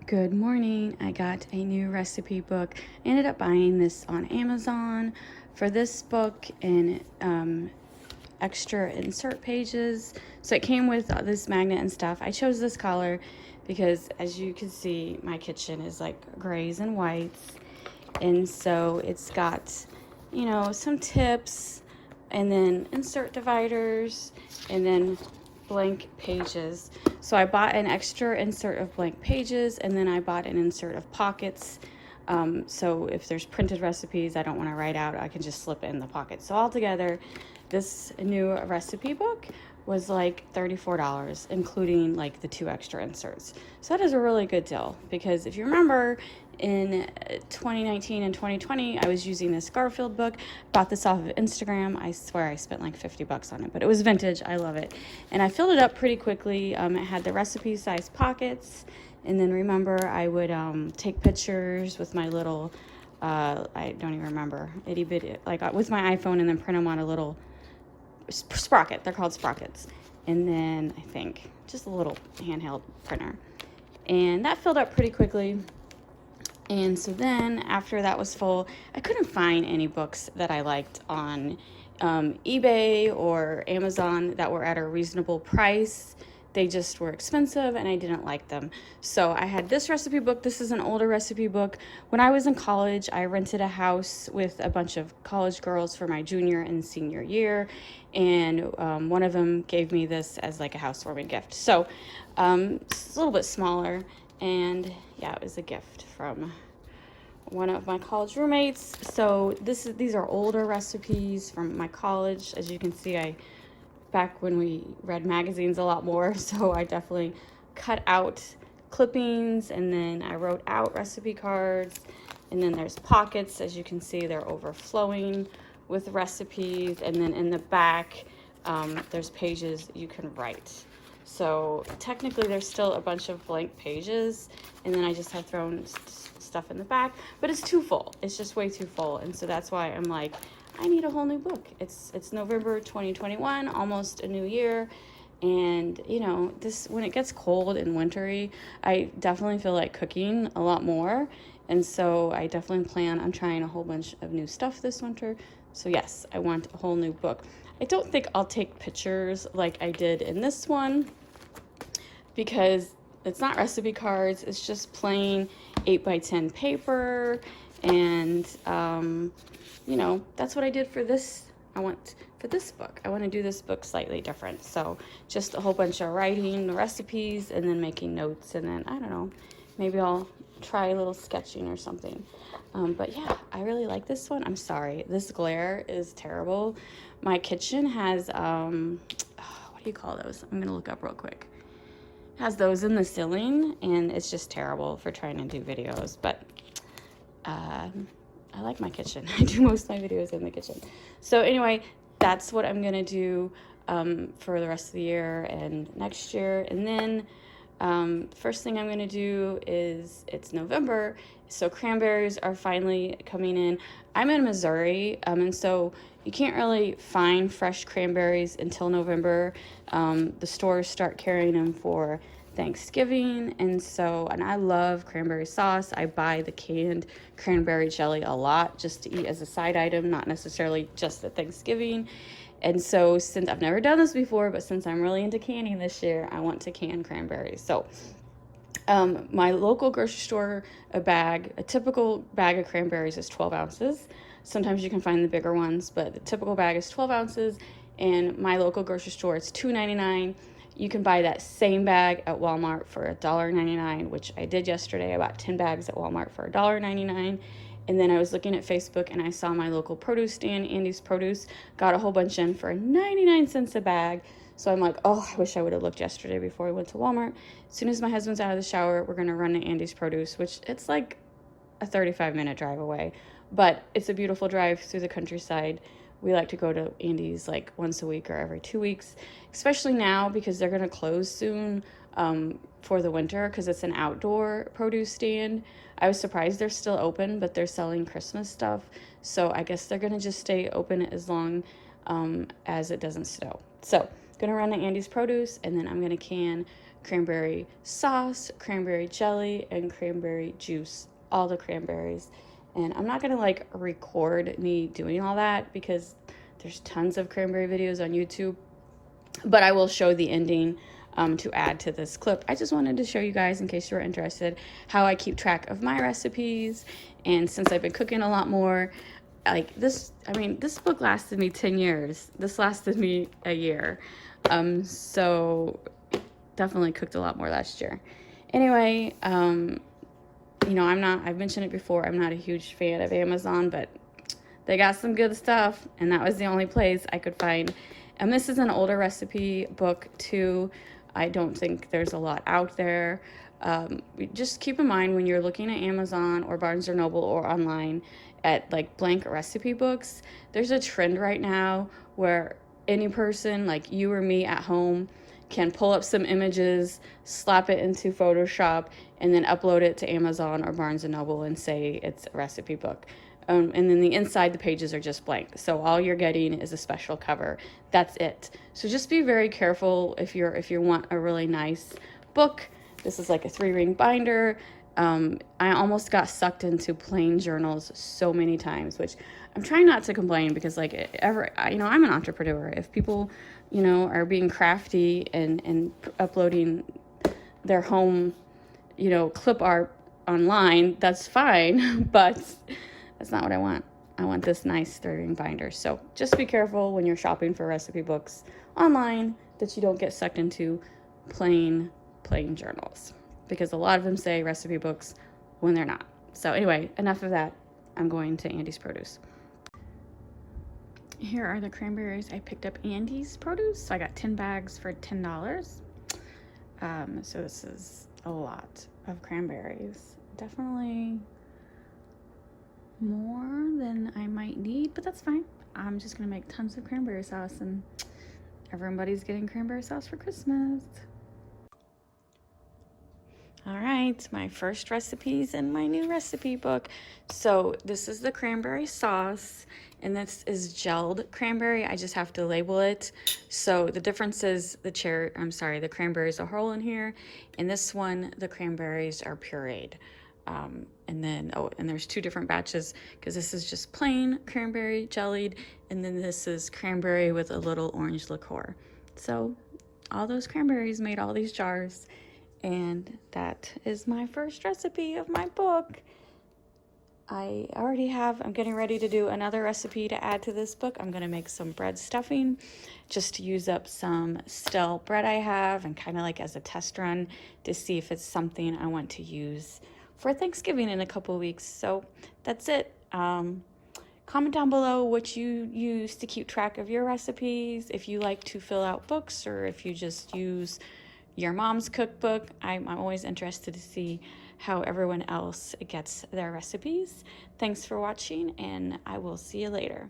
Good morning. I got a new recipe book. I ended up buying this on Amazon for this book and extra insert pages. So it came with this magnet and stuff. I chose this color because, as you can see, my kitchen is like grays and whites. And so it's got, some tips and then insert dividers and then blank pages. So I bought an extra insert of blank pages, and then I bought an insert of pockets. So if there's printed recipes I don't want to write out, I can just slip it in the pocket. So altogether, this new recipe book was like $34, including like the 2 extra inserts. So that is a really good deal, because if you remember, in 2019 and 2020, I was using this Garfield book. Bought this off of Instagram. I swear I spent like $50 on it, but it was vintage. I love it. And I filled it up pretty quickly. It had the recipe size pockets. And then remember, I would take pictures with my little, I don't even remember, itty bitty, like with my iPhone, and then print them on a little sprocket. They're called sprockets. And then I think just a little handheld printer. And that filled up pretty quickly. And so then after that was full, I couldn't find any books that I liked on eBay or Amazon that were at a reasonable price. They just were expensive and I didn't like them. So I had this recipe book. This is an older recipe book. When I was in college, I rented a house with a bunch of college girls for my junior and senior year. And one of them gave me this as like a housewarming gift. So it's a little bit smaller. And yeah, it was a gift from one of my college roommates. So these are older recipes from my college. As you can see, back when we read magazines a lot more, so I definitely cut out clippings, and then I wrote out recipe cards, and then there's pockets. As you can see, they're overflowing with recipes, and then in the back there's pages you can write. So technically there's still a bunch of blank pages, and then I just have thrown stuff in the back, but it's too full. It's just way too full. And so that's why I'm like, I need a whole new book. It's November 2021, almost a new year. And when it gets cold and wintry, I definitely feel like cooking a lot more. And so I definitely plan on trying a whole bunch of new stuff this winter. So yes, I want a whole new book. I don't think I'll take pictures like I did in this one, because it's not recipe cards. It's just plain 8x10 paper. And, that's what I did for this. For this book, I want to do this book slightly different. So just a whole bunch of writing the recipes and then making notes. And then, I don't know, maybe I'll try a little sketching or something. But yeah, I really like this one. I'm sorry. This glare is terrible. My kitchen has, what do you call those? I'm going to look up real quick. Has those in the ceiling, and it's just terrible for trying to do videos. But I like my kitchen. I do most of my videos in the kitchen. So anyway, that's what I'm going to do for the rest of the year and next year. And then first thing I'm going to do is, it's November, so cranberries are finally coming in. I'm in Missouri, and so you can't really find fresh cranberries until November. The stores start carrying them for Thanksgiving, and I love cranberry sauce. I buy the canned cranberry jelly a lot just to eat as a side item, not necessarily just at Thanksgiving. And so, since I've never done this before, but since I'm really into canning this year, I want to can cranberries. So my local grocery store, a typical bag of cranberries is 12 ounces. Sometimes you can find the bigger ones, but the typical bag is 12 ounces. And my local grocery store, it's $2.99. You can buy that same bag at Walmart for $1.99, which I did yesterday. I bought 10 bags at Walmart for $1.99. And then I was looking at Facebook and I saw my local produce stand, Andy's Produce, got a whole bunch in for 99 cents a bag. So I'm like, oh, I wish I would have looked yesterday before I went to Walmart. As soon as my husband's out of the shower, we're going to run to Andy's Produce, which it's like a 35-minute drive away. But it's a beautiful drive through the countryside. We like to go to Andy's like once a week or every 2 weeks, especially now because they're going to close soon for the winter, because it's an outdoor produce stand. I was surprised they're still open, but they're selling Christmas stuff. So I guess they're going to just stay open as long as it doesn't snow. So I'm going to run to Andy's Produce, and then I'm going to can cranberry sauce, cranberry jelly, and cranberry juice, all the cranberries. And I'm not gonna like record me doing all that because there's tons of cranberry videos on YouTube, but I will show the ending to add to this clip. I just wanted to show you guys, in case you're interested, how I keep track of my recipes. And since I've been cooking a lot more, like this, I mean, this book lasted me 10 years. This lasted me a year. So definitely cooked a lot more last year. Anyway, you know, I've mentioned it before, I'm not a huge fan of Amazon, but they got some good stuff, and that was the only place I could find. And this is an older recipe book too. I don't think there's a lot out there. Just keep in mind when you're looking at Amazon or Barnes & Noble or online at like blank recipe books, there's a trend right now where any person like you or me at home can pull up some images, slap it into Photoshop, and then upload it to Amazon or Barnes & Noble and say it's a recipe book. And then the inside, the pages are just blank. So all you're getting is a special cover. That's it. So just be very careful if you want a really nice book. This is like a 3-ring binder. I almost got sucked into plain journals so many times, which I'm trying not to complain because like you know, I'm an entrepreneur. If people, you know, are being crafty and uploading their home, you know, clip art online, that's fine, but that's not what I want. I want this nice 3-ring binder. So just be careful when you're shopping for recipe books online that you don't get sucked into plain journals, because a lot of them say recipe books when they're not. So anyway, enough of that. I'm going to Andy's Produce. Here are the cranberries I picked up Andy's Produce. So I got 10 bags for $10. So this is a lot of cranberries. Definitely more than I might need, but that's fine. I'm just gonna make tons of cranberry sauce, and everybody's getting cranberry sauce for Christmas. All right, my first recipes in my new recipe book. So this is the cranberry sauce, and this is gelled cranberry. I just have to label it. So the difference is the cranberries are whole in here, and this one, the cranberries are pureed. And then, and there's 2 different batches, because this is just plain cranberry jellied, and then this is cranberry with a little orange liqueur. So all those cranberries made all these jars, and that is my first recipe of my book. I'm getting ready to do another recipe to add to this book. I'm gonna make some bread stuffing just to use up some stale bread I have, and kind of like as a test run to see if it's something I want to use for Thanksgiving in a couple of weeks. So that's it. Comment down below what you use to keep track of your recipes, if you like to fill out books, or if you just use your mom's cookbook. I'm always interested to see how everyone else gets their recipes. Thanks for watching, and I will see you later.